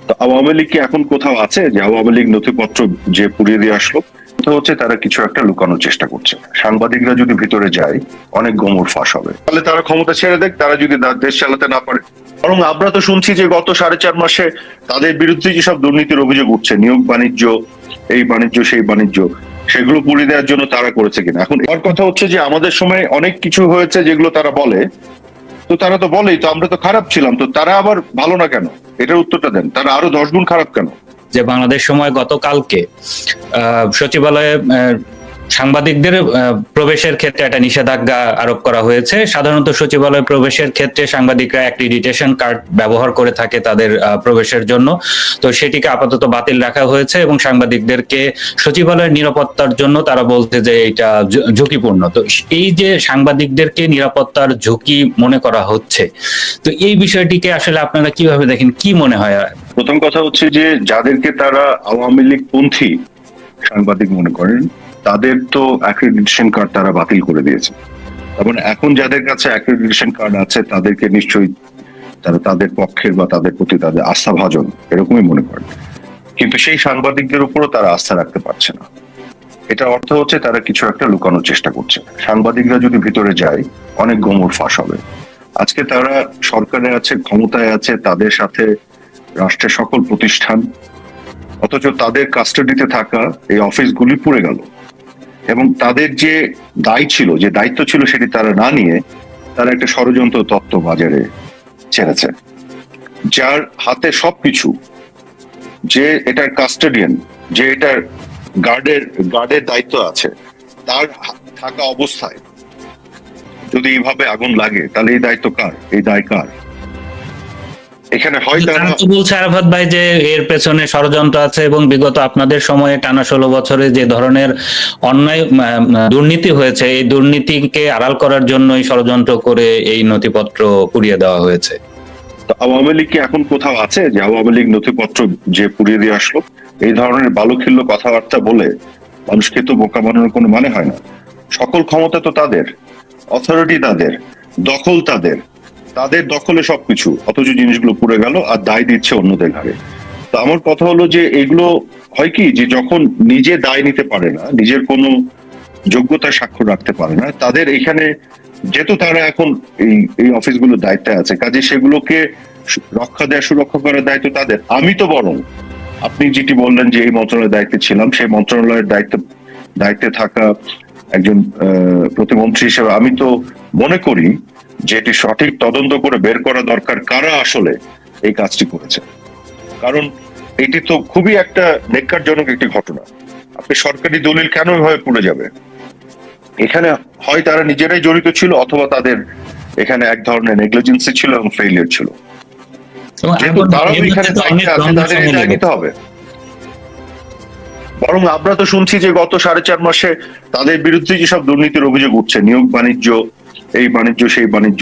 তো আওয়ামী লীগ কি এখন কোথাও আছে যে আওয়ামী লীগ নথিপত্র যে পুড়িয়ে দিয়ে আসলো? কথা হচ্ছে তারা কিছু একটা লুকানোর চেষ্টা করছে। সাংবাদিকরা যদি ভিতরে যায় অনেক গোমর ফাঁস হবে। তাহলে তারা ক্ষমতা ছেড়ে দেখ, তারা যদি দেশ চালাতে না পারে। বরং আমরা তো শুনছি যে গত 4.5 মাসে তাদের বিরুদ্ধে যেসব দুর্নীতির অভিযোগ উঠছে, নিয়োগ বাণিজ্য, এই বাণিজ্য সেই বাণিজ্য, সেগুলো পুড়িয়ে দেওয়ার জন্য তারা করেছে কিনা। এখন এর কথা হচ্ছে যে আমাদের সময় অনেক কিছু হয়েছে যেগুলো তারা বলে, তো তারা তো বলেই তো আমরা তো খারাপ ছিলাম, তো তারা আবার ভালো না কেন? এটার উত্তরটা দেন। তারা আরো 10 গুণ খারাপ কেন? যে বাংলাদেশ সময় গতকালকে সচিবালয়ে সাংবাদিকদের প্রবেশের ক্ষেত্রে একটা নিষেধাজ্ঞা আরোপ করা হয়েছে। সাধারণত সচিবালয় প্রবেশের ক্ষেত্রে সাংবাদিকরা অ্যাক্রিডিটেশন কার্ড ব্যবহার করে থাকে তাদের প্রবেশের জন্য, তো সেটিকে আপাতত বাতিল রাখা হয়েছে এবং সাংবাদিকদেরকে সচিবালয়ের নিরাপত্তার জন্য তারা বলছে যে এটা ঝুঁকিপূর্ণ। তো এই যে সাংবাদিকদেরকে নিরাপত্তার ঝুঁকি মনে করা হচ্ছে, তো এই বিষয়টিকে আসলে আপনারা কিভাবে দেখেন, কি মনে হয়? প্রথম কথা হচ্ছে যে যাদেরকে তারা আওয়ামী লীগ পন্থী সাংবাদিক মনে করেন তাদের তো অ্যাক্রিডিটেশন কার্ড তারা বাতিল করে দিয়েছে। তার মানে এখন যাদের কাছে অ্যাক্রিডিটেশন কার্ড আছে তাদেরকে নিশ্চয়ই তারা তাদের পক্ষের বা তাদের প্রতি তাদের আস্থাভাজন এরকমই মনে করেন, কিন্তু সেই সাংবাদিকদের উপরও তারা আস্থা রাখতে পারছে না। এটা অর্থ হচ্ছে তারা কিছু একটা লুকানোর চেষ্টা করছে। সাংবাদিকরা যদি ভিতরে যায় অনেক গোমর ফাঁস হবে। আজকে তারা সরকারে আছে, ক্ষমতায় আছে, তাদের সাথে রাষ্ট্রের সকল প্রতিষ্ঠান, অথচ তাদের কাস্টাডিতে থাকা এই অফিসগুলি পুড়ে গেল এবং তাদের যে দায়িত্ব ছিল সেটি তারা না নিয়ে তারা একটা ষড়যন্ত্র তত্ত্ব বাজারে ছেড়েছে, যার হাতে সবকিছু, যে এটার কাস্টাডিয়ান, যে এটার গার্ডের দায়িত্ব আছে, তার থাকা অবস্থায় যদি এইভাবে আগুন লাগে তাহলে এই দায়িত্ব কার? এই দায় কার? এখানে হয় বলছে আরাফাত ভাই যে এর পেছনে ষড়যন্ত্র আছে এবং বিগত আপনাদের সময়ে টানা 16 বছরে যে ধরনের অন্যায় দুর্নীতি হয়েছে, এই দুর্নীতিকে আড়াল করার জন্যই ষড়যন্ত্র করে এই নথিপত্র পুড়িয়ে দেওয়া হয়েছে। তো আওয়ামী লীগ কি এখন কোথাও আছে যে আওয়ামী লীগ নথিপত্র যে পুড়িয়ে দিয়ে আসলো? এই ধরনের বালুখিল্য কথাবার্তা বলে মানুষকে তো বোকা বানানোর কোনো মানে হয় না। সকল ক্ষমতা তো তাদের, অথরিটি তাদের, দখল তাদের, তাদের দখলে সবকিছু, অথচ জিনিসগুলো পুড়ে গেল আর দায় দিচ্ছে অন্যদের ঘাড়ে। তো আমার কথা হলো যে এগুলো হয় কি, যে যখন নিজে দায় নিতে পারে না, নিজের কোনো যোগ্যতা স্বাক্ষর রাখতে পারে না, তাদের এখানে যেহেতু তারা এখন এই অফিসগুলোর দায়িত্বে আছে, কাজে সেগুলোকে রক্ষা দেওয়া, সুরক্ষা করার দায়িত্ব তাদের। আমি তো বরং আপনি যেটি বললেন যে এই মন্ত্রণালয়ের দায়িত্বে ছিলাম, সেই মন্ত্রণালয়ের দায়িত্বে থাকা একজন প্রতিমন্ত্রী হিসেবে আমি তো মনে করি যে এটি সঠিক তদন্ত করে বের করা দরকার কারা আসলে এই কাজটি করেছে। কারণ এটি তো খুবই একটা নেককারজনক একটি ঘটনা। আপনি সরকারি দলিল কেন এভাবে পুড়ে যাবে? এখানে হয় তারা নিজেরাই জড়িত ছিল অথবা তাদের এখানে এক ধরনের নেগলিজেন্সি ছিল এবং ফেইলিয়ার ছিল। তারাও এখানে দায়িত্বে আছে, তাদের এই দায় নিতে হবে। বরং আমরা তো শুনছি যে গত 4.5 মাসে তাদের বিরুদ্ধে যেসব দুর্নীতির অভিযোগ উঠছে, নিয়োগ বাণিজ্য, এই বাণিজ্য সেই বাণিজ্য,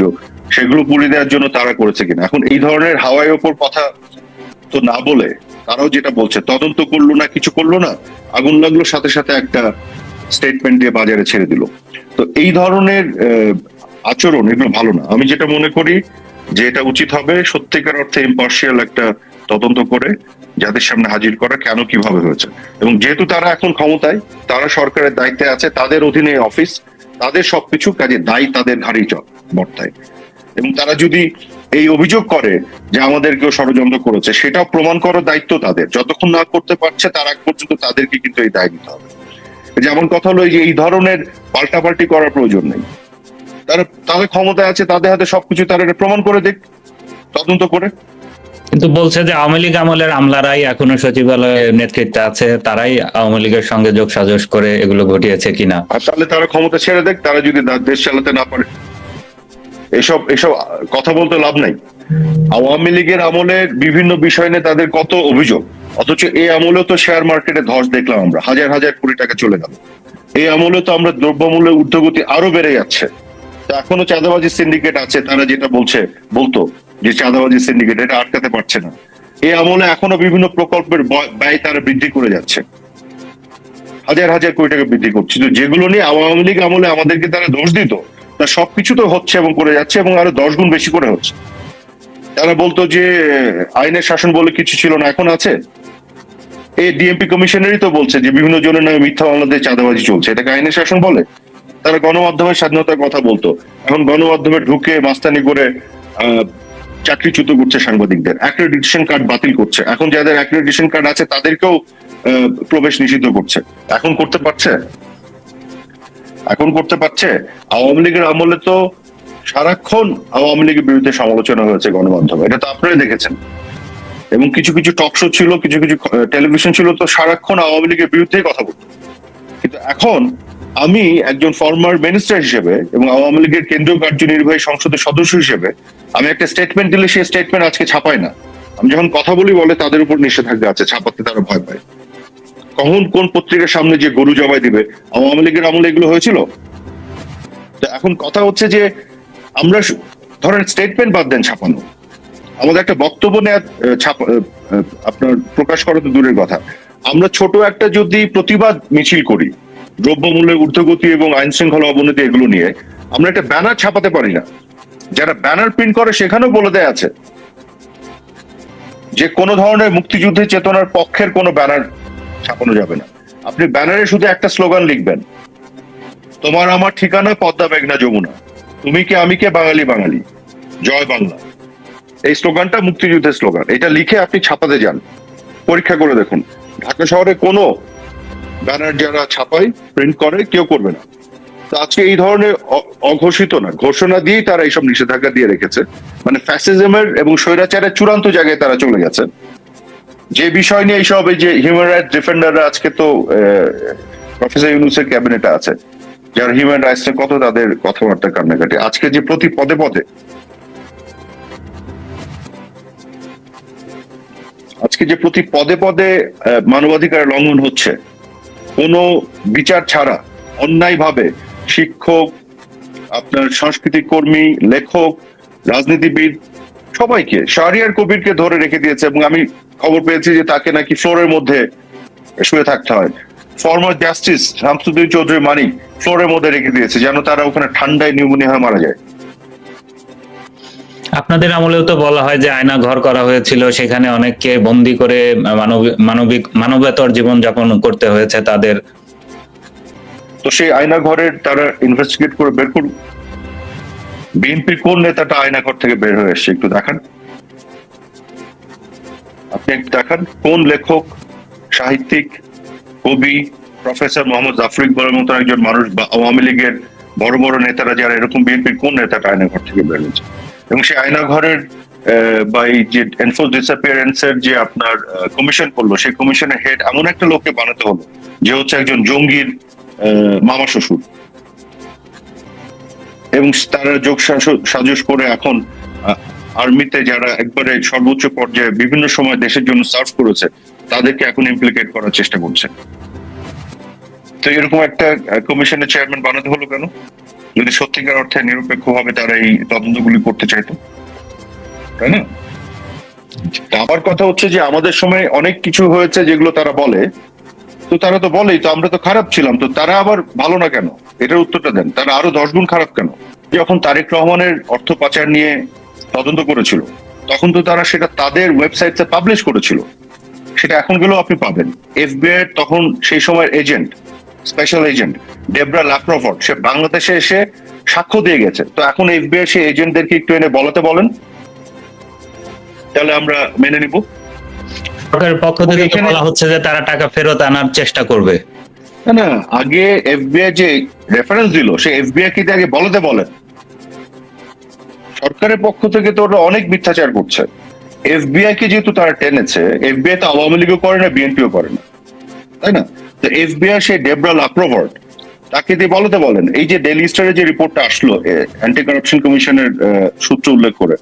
সেগুলো পুড়িয়ে দেওয়ার জন্য তারা করেছে কিনা। এখন এই ধরনের হাওয়ায় ওপর কথা তো না বলে তারাও যেটা বলছে, তদন্ত করলো না, কিছু করলো না, আগুন লাগলো, সাথে সাথে একটা স্টেটমেন্ট দিয়ে বাজারে ছেড়ে দিল। তো এই ধরনের আচরণ এগুলো ভালো না। আমি যেটা মনে করি যে এটা উচিত হবে সত্যিকার অর্থে ইম্পার্শিয়াল একটা তদন্ত করে যাদের সামনে হাজির করা কেন কিভাবে হয়েছে। এবং যেহেতু তারা এখন ক্ষমতায়, তারা সরকারের দায়িত্বে আছে, তাদের অধীনে অফিস, তাদের সবকিছু, কাজে দায়ী তাদের ঘাড়েই বর্তায়। এবং তারা যদি এই অভিযোগ করে যে আমাদের কেউ ষড়যন্ত্র করেছে, সেটাও প্রমাণ করার দায়িত্ব তাদের। যতক্ষণ না করতে পারছে তার আগ পর্যন্ত তাদেরকে কিন্তু এই দায় নিতে হবে। যেমন কথা হলো যে এই ধরনের পাল্টাপাল্টি করার প্রয়োজন নেই। তাদের ক্ষমতায় আছে, তাদের হাতে সবকিছু, তারা এটা প্রমাণ করে দেখ তদন্ত করে। কিন্তু বলছে যে আওয়ামী লীগ আমলের আমলারাই এখনো সচিবালয়ের নেতৃত্বে আছে, তারাই আওয়ামী লীগের সঙ্গে যোগ সাজস করে এগুলো ঘটিয়েছে কিনা। আর তাহলে তারা ক্ষমতা ছেড়ে দেখ, তারা যদি দেশ চালাতে না পারে। এসব কথা বলতে লাভ নাই। আওয়ামী লীগের আমলে বিভিন্ন বিষয় নিয়ে তাদের কত অভিযোগ, অথচ এই আমলে তো শেয়ার মার্কেটে ধস দেখলাম আমরা, হাজার হাজার কোটি টাকা চলে গেল। এই আমলে তো আমরা দ্রব্যমূল্যের ঊর্ধ্বগতি আরো বেড়ে যাচ্ছে। এখনো চাঁদাবাজি সিন্ডিকেট আছে, তারা যেটা বলতো যে চাঁদাবাজি সিন্ডিকেট, এটা আটকাতে পারছে না। এই আমলে এখনো বিভিন্ন প্রকল্পের ব্যয় তারা বৃদ্ধি করে যাচ্ছে, হাজার হাজার কোটি টাকা বৃদ্ধি করছে। যেগুলো নিয়ে আওয়ামী লীগ আমলে আমাদেরকে তারা দোষ দিত, তা সবকিছু তো হচ্ছে এবং করে যাচ্ছে এবং আরো 10 গুণ বেশি করে হচ্ছে। তারা বলতো যে আইনের শাসন বলে কিছু ছিল না, এখন আছে। এই ডিএমপি কমিশনারই তো বলছে যে বিভিন্ন জনের নামে মিথ্যা মামলাতে চাঁদাবাজি চলছে, এটাকে আইনের শাসন বলে? তারা গণমাধ্যমের স্বাধীনতার কথা বলতো, এখন গণমাধ্যমে ঢুকে মাস্তানি করে চাকরিচ্যুত করছে সাংবাদিকদের, অ্যাক্রেডিটেশন কার্ড বাতিল করছে, এখন যাদের অ্যাক্রেডিটেশন কার্ড আছে তাদেরকেও প্রবেশ নিষিদ্ধ করছে। এখন করতে পারছে? এখন করতে পারছে? আওয়ামী লীগের আমলে তো সারাক্ষণ আওয়ামী লীগের বিরুদ্ধে সমালোচনা হয়েছে গণমাধ্যমে, এটা তো আপনারাই দেখেছেন। এবং কিছু কিছু টক শো ছিল, কিছু কিছু টেলিভিশন ছিল, তো সারাক্ষণ আওয়ামী লীগের বিরুদ্ধেই কথা বলতো। কিন্তু এখন আমি একজন ফর্মার মিনিস্টার হিসেবে এবং আওয়ামী লীগের কেন্দ্রীয় কার্যনির্বাহী সংসদের সদস্য হিসেবে আমি একটা স্টেটমেন্ট দিলে সেই স্টেটমেন্ট আজকে ছাপায় না। আমি যখন কথা বলি বলে তাদের উপর নিষেধাজ্ঞা আছে, ছাপাতে তারা ভয় পায়। কখন কোন পত্রিকার সামনে যে গরু জবাই দিবে, আওয়ামী লীগের আমলে এগুলো হয়েছিল? তো এখন কথা হচ্ছে যে আমরা ধরেন স্টেটমেন্ট বাদ দেন ছাপানো, আমাদের একটা বক্তব্য নেওয়া আপনার প্রকাশ করা তো দূরের কথা, আমরা ছোট একটা যদি প্রতিবাদ মিছিল করি দ্রব্যমূল্যের ঊর্ধ্বগতি এবং আইন শৃঙ্খলা অবনতি এগুলো নিয়ে, আমরা একটা ব্যানার ছাপাতে পারি না। যারা ব্যানার প্রিন্ট করে সেখানেও বলে দেয়া আছে যে কোনো ধরনের মুক্তিযুদ্ধের চেতনার পক্ষের কোনো ব্যানার ছাপানো যাবে না। আপনি ব্যানারে শুধু একটা স্লোগান লিখবেন, তোমার আমার ঠিকানা পদ্মা মেঘনা যমুনা, তুমি কে আমি কে বাঙালি বাঙালি, জয় বাংলা। এই স্লোগানটা মুক্তিযুদ্ধের স্লোগান, এটা লিখে আপনি ছাপাতে যান, পরীক্ষা করে দেখুন ঢাকা শহরে কোনো ব্যানার যারা ছাপায় প্রিন্ট করে কেউ করবে না। তো আজকে এই ধরনের অঘোষিত না, ঘোষণা দিয়েই তারা এইসব নিষেধাজ্ঞা দিয়ে রেখেছে, মানে ফ্যাসিজমের এবং স্বৈরাচারের চূড়ান্ত জায়গায় তারা চলে গেছে। যে বিষয় নিয়ে এইসব এই যে হিউম্যান রাইটস ডিফেন্ডাররা, আজকে তো প্রফেসর ইউনূসের ক্যাবিনেটে আছে, যারা হিউম্যান রাইটস এর কত তাদের কথাবার্তা কান্নাকাটি, আজকে যে প্রতি পদে পদে মানবাধিকার লঙ্ঘন হচ্ছে, কোনো বিচার ছাড়া অন্যায়ভাবে শিক্ষক, আপনার সাংস্কৃতিক কর্মী, লেখক, রাজনীতিবিদ সবাইকে, শাহরিয়ার কবিরকে ধরে রেখে দিয়েছে, এবং আমি খবর পেয়েছি যে তাকে নাকি ফ্লোরের মধ্যে শুয়ে থাকতে হয়। ফর্মার জাস্টিস শামসুদ্দিন চৌধুরী মানিক ফ্লোরের মধ্যে রেখে দিয়েছে যেন তারা ওখানে ঠান্ডায় নিউমোনিয়া হয়ে মারা যায়। আপনাদের আমলেও তো বলা হয় যে আয়না ঘর করা হয়েছিল, সেখানে অনেককে বন্দি করে মানবেতর জীবন যাপন করতে হয়েছে তাদের। তো সেই আয়না ঘরের তারা ইনভেস্টিগেট করে বের করুন, বিএনপির কোন নেতাটা আয়না ঘর থেকে বের হয়ে এসছে একটু দেখান, আপনি একটু দেখান কোন লেখক, সাহিত্যিক, কবি, প্রফেসর মোহাম্মদ জাফর ইকবালের মতো একজন মানুষ বা আওয়ামী লীগের বড় বড় নেতারা যারা এরকম, বিএনপির কোন নেতাটা আয়না ঘর থেকে বের হয়েছে? এবং সেই আয়না ঘরের বা এই যে এনফোর্স ডিসঅ্যাপিয়ারেন্স এর যে আপনার কমিশন করলো, সেই কমিশনের হেড এমন একটা লোককে বানাতে হলো যে হচ্ছে একজন জঙ্গির মামা শ্বশুর, এবং তারা যোগ সাজস করে এখন আর্মিতে যারা একবারে সর্বোচ্চ পর্যায়ে বিভিন্ন সময় দেশের জন্য সার্ভ করেছে তাদেরকে এখন ইমপ্লিকেট করার চেষ্টা করছে। তো এরকম একটা কমিশনের চেয়ারম্যান বানাতে হলো কেন, যদি সত্যিকার অর্থে নিরপেক্ষভাবে তারা এই তদন্তগুলি করতে চাইতো, তাই না? আমার কথা হচ্ছে যে আমাদের সময় অনেক কিছু হয়েছে যেগুলো তারা বলে, তো তারা তো বলেই তো আমরা তো খারাপ ছিলাম, তো তারা আবার ভালো না কেন? এটার উত্তরটা দেন, তারা আরো 10 গুণ খারাপ কেন? যখন তারেক রহমানের অর্থ পাচার নিয়ে তদন্ত করেছিল তখন তো তারা সেটা তাদের ওয়েবসাইটে পাবলিশ করেছিল, সেটা এখন গেলেও আপনি পাবেন। এফবিআই তখন সেই সময়ের এজেন্ট, স্পেশাল এজেন্ট ডেবরা ল্যাপ্রফর্ড, সে বাংলাদেশে এসে সাক্ষ্য দিয়ে গেছে। তো এখন এফবিআই সেই এজেন্টদেরকে একটু এনে বলাতে বলেন, তাহলে আমরা মেনে নিব। সরকারের পক্ষ থেকে বলা হচ্ছে যে তারা টাকা ফেরত আনার চেষ্টা করবে। না, আগে এফবিআই যে রেফারেন্স দিল সে এফবিআই কি আগে বলাতে বলেন। সরকারের পক্ষ থেকে তো ওরা অনেক মিথ্যাচার করছে। এফবিআই কে যেহেতু তারা টেনেছে, এফবিআই তো আওয়ামী লীগও করে না, বিএনপিও করে না, তাই না? তো এফবিআই সেই ডেবরা ল্যাপ্রফর্ড তাকে দিয়ে বলতে বলেন, এই যে ডেইলি স্টারের যে রিপোর্টটা আসলো অ্যান্টি কারাপশন কমিশনের সূত্র উল্লেখ করে,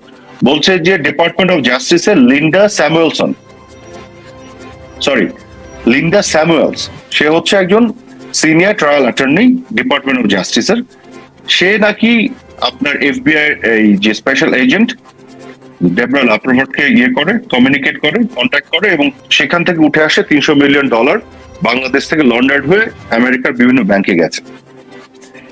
বলছে যে ডিপার্টমেন্ট অফ জাস্টিসের লিন্ডা স্যামুয়েলস, সে হচ্ছে একজন senior trial attorney department of জাস্টিসের, সে নাকি আপনার এফবিআই এই যে স্পেশাল এজেন্ট ডেবরা ল্যাপ্রফর্ডকে কমিউনিকেট করে, কন্ট্যাক্ট করে, এবং সেখান থেকে উঠে আসে $300 মিলিয়ন বাংলাদেশ থেকে লন্ডার্ড হয়ে আমেরিকার বিভিন্ন ব্যাংকে গেছে।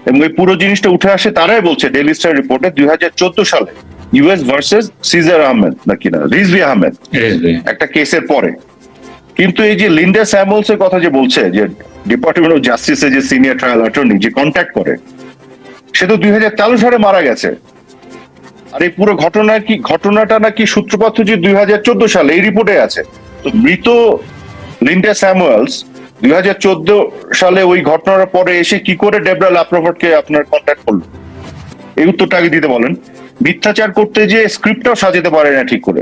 এবং এই পুরো জিনিসটা উঠে আসে, তারাই বলছে ডেইলি স্টার রিপোর্টে 2014 সালে ইউএস ভার্সেস সিজার আহমেদ নাকি না রিজভি আহমেদ রিজভি। একটা কেসের পরে। কিন্তু এই যে লিন্ডা স্যামুয়েলস এর কথা যে বলছে যে ডিপার্টমেন্ট অফ জাস্টিসের যে সিনিয়র ট্রায়াল অ্যাটর্নি যে কন্ট্যাক্ট করে, সে তো 2013 সালে মারা গেছে। আর এই পুরো ঘটনাটা নাকি সূত্রপাত হচ্ছে 2014 সালে, এই রিপোর্টে আছে। তো মৃত লিন্ডা স্যামুয়েলস 2014 সালে ওই ঘটনার পরে এসে কি করে ডেবরা ল্যাপ্রভটকে আপনার কন্ট্যাক্ট করলো? এই উত্তরটা আগে দিতে বলেন। মিথ্যাচার করতে যে স্ক্রিপ্টটাও সাজাতে পারে না ঠিক করে,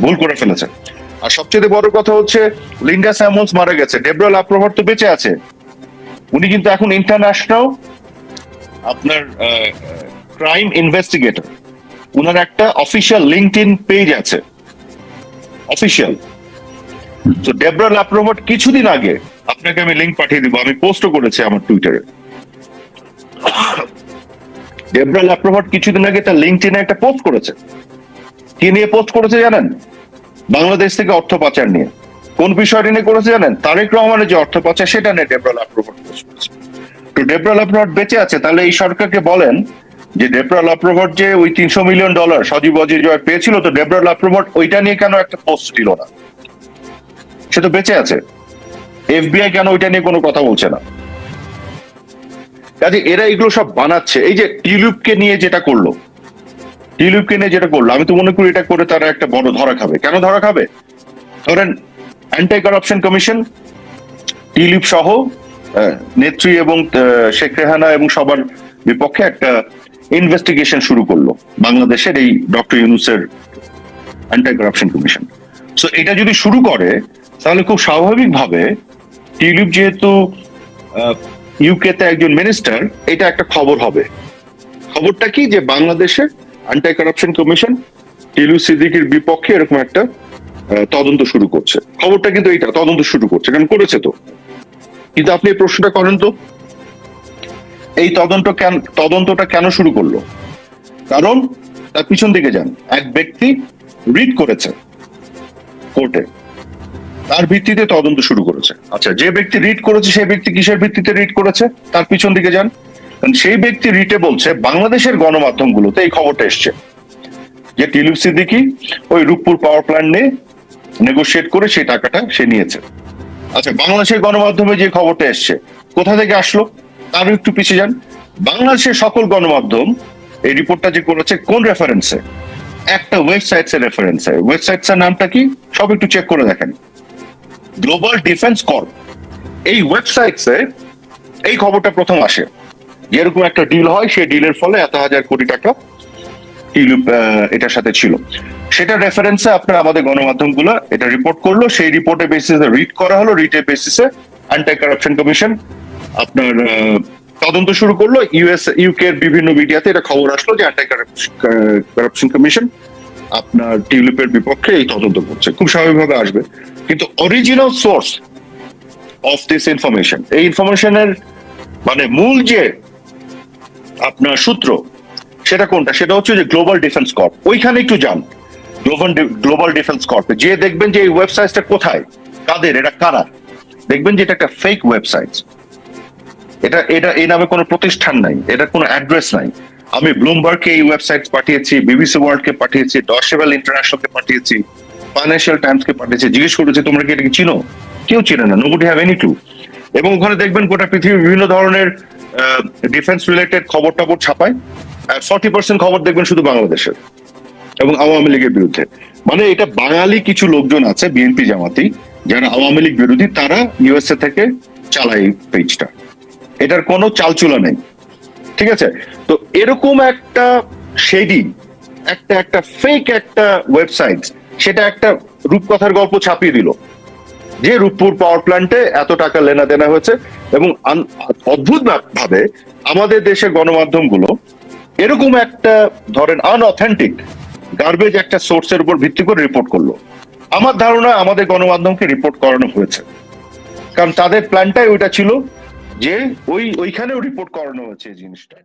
ভুল করে ফেলেছে। আর সবচেয়ে বড় কথা হচ্ছে লিন্ডা স্যামুয়েলস মারা গেছে, ডেবরা ল্যাপ্রভট তো বেঁচে আছে। উনি কিন্তু এখন ইন্টারন্যাশনাল আপনার ক্রাইম ইনভেস্টিগেটর। উনার একটা অফিসিয়াল লিঙ্কডইন পেজ আছে, অফিসিয়াল। তো ডেবরা ল্যাপ্রভট কিছুদিন আগে, আপনাকে আমি লিংক পাঠিয়ে দিব, আমি পোস্টও করেছি আমার টুইটারে। ডেবরা ল্যাপ্রভট কিছুদিন আগে তার লিঙ্কডইনে একটা পোস্ট করেছে। কি নিয়ে পোস্ট করেছে জানেন? বাংলাদেশ থেকে অর্থ পাচার নিয়ে। কোন বিষয়টি নিয়ে করেছে জানেন? তারেক রহমানের যে অর্থ পাচার, সেটা নিয়ে ডেবরা ল্যাপ্রভট পোস্ট করেছে। তো ডেবরা ল্যাপ্রভট বেঁচে আছে, তাহলে এই সরকারকে বলেন যে ডেবরা ল্যাপ্রভট যে ওই $300 মিলিয়ন সজীব ওয়াজির জয় পেয়েছিল, তো ডেবরা ল্যাপ্রভট ওইটা নিয়ে কেন একটা পোস্ট দিল না? সে তো বেঁচে আছে। এফবিআই কেন ওইটা নিয়ে কোনো কথা বলছে না? কাজে এরা এগুলো সব বানাচ্ছে। এই যে টিউলিপকে নিয়ে যেটা করলো, আমি তো মনে করি এটা করে তারা একটা বড় ধরা খাবে। কেন ধরা খাবে? ধরেন অ্যান্টি কারাপশন কমিশন টিউলিপ সহ নেত্রী এবং শেখ রেহানা এবং সবার বিপক্ষে একটা ইনভেস্টিগেশন শুরু করলো, বাংলাদেশের এই ডক্টর ইউনূসের অ্যান্টি কারাপশন কমিশন। সো এটা যদি শুরু করে, তাহলে খুব স্বাভাবিকভাবে টিউলিপ যেহেতু ইউকে তে একজন মিনিস্টার, এটা একটা খবর হবে। খবরটা কি? যে বাংলাদেশে অ্যান্টি কারাপশন কমিশন টিউলিপ সিদ্দিকীর বিপক্ষে এরকম একটা তদন্ত শুরু করছে। খবরটা কিন্তু এইটা, তদন্ত শুরু করছে, কারণ করেছে তো। কিন্তু আপনি এই প্রশ্নটা করেন তো, এই তদন্তটা কেন শুরু করলো? কারণ তার পিছন দিকে যান, এক ব্যক্তি রিট করেছে কোর্টে, তার ভিত্তিতে তদন্ত শুরু করেছে। আচ্ছা, যে ব্যক্তি রিট করেছে সেই ব্যক্তি কিসের ভিত্তিতে রিট করেছে? তার পিছন দিকে যান, কারণ সেই ব্যক্তি রিটে বলছে বাংলাদেশের গণমাধ্যমগুলোতে এই খবরটা এসছে যে টিউলিপ সিদ্দিকী ওই রূপপুর পাওয়ার প্ল্যান্ট নিয়ে নেগোশিয়েট করে সেই টাকাটা সে নিয়েছে। আচ্ছা, বাংলাদেশের গণমাধ্যমে যে খবরটা এসছে কোথা থেকে আসলো? তারও একটু পিছিয়ে যান। বাংলাদেশের সকল গণমাধ্যম এই রিপোর্টটা যে করেছে কোন রেফারেন্সে? একটা ওয়েবসাইটস এর রেফারেন্সে। ওয়েবসাইটস এর নামটা কি? সব একটু চেক করে দেখেন। গ্লোবাল ডিফেন্স কর্প, এই ওয়েবসাইটসে এই খবরটা প্রথম আসে। যেরকম একটা ডিল হয়, সেই ডিলের ফলে এত হাজার কোটি টাকা টিউলিপ এটার সাথে ছিল, সেটা রেফারেন্সে আপনার আমাদের গণমাধ্যমগুলো এটা রিপোর্ট করলো। সেই রিপোর্টের বেসিসে রিড করা হলো, রিটের বেসিসে অ্যান্টি কারাপশন কমিশন আপনার তদন্ত শুরু করলো। ইউকে এর বিভিন্ন মিডিয়াতে এটা খবর আসলো যে অ্যান্টি কারাপশন কমিশন আপনার টিউলিপের বিপক্ষে এই তদন্ত করছে। খুব স্বাভাবিকভাবে আসবে, কিন্তু original source of this information, এই ইনফরমেশনের মানে মূল যে আপনার সূত্র, সেটা কোনটা? সেটা হচ্ছে যে গ্লোবাল ডিফেন্স কর্প। ওইখানে একটু যান, গ্লোবাল ডিফেন্স কর্পে যে দেখবেন যে এই ওয়েবসাইটটা কোথায়, কাদের, এটা কারা, দেখবেন যে এটা একটা ফেক ওয়েবসাইট। এটা এই নামে কোনো প্রতিষ্ঠান নাই, এটা কোনো অ্যাড্রেস নাই। আমি ব্লুমবার্গকে এই ওয়েবসাইট পাঠিয়েছি, বিবিসি ওয়ার্ল্ডকে পাঠিয়েছি, ডয়চে ওয়েলে ইন্টারন্যাশনালকে পাঠিয়েছি, ফাইন্যান্সিয়াল টাইমসকে পাঠিয়েছি, জিজ্ঞেস করেছি তোমরা কি এটাকে চিনো? কেউ চিনে না, নোবডি হ্যাভ এনি ক্লু। এবং ওখানে দেখবেন গোটা পৃথিবীর বিভিন্ন ধরনের ডিফেন্স রিলেটেড খবর টবর ছাপায়, 40% খবর দেখবেন শুধু বাংলাদেশের এবং আওয়ামী লীগের বিরুদ্ধে। মানে এটা বাঙালি কিছু লোকজন আছে, বিএনপি জামাতি, যারা আওয়ামী লীগ বিরোধী, তারা ইউএসএ থেকে চালায় এই পেজটা। এটার কোনো চালচুলা নেই, ঠিক আছে? তো এরকম একটা শেডি, একটা ফেক একটা ওয়েবসাইট, সেটা একটা রূপকথার গল্প ছাপিয়ে দিল যে রূপপুর পাওয়ার প্ল্যান্টে এত টাকা লেনা দেনা হয়েছে। এবং অদ্ভুত ভাবে আমাদের দেশের গণমাধ্যমগুলো এরকম একটা ধরেন আনঅথেন্টিক গার্বেজ একটা সোর্সের উপর ভিত্তি করে রিপোর্ট করলো। আমার ধারণা আমাদের গণমাধ্যমকে রিপোর্ট করানো হয়েছে, কারণ তাদের প্ল্যানটাই ওইটা ছিল যে ওইখানেও রিপোর্ট করানো হয়েছে এই জিনিসটা।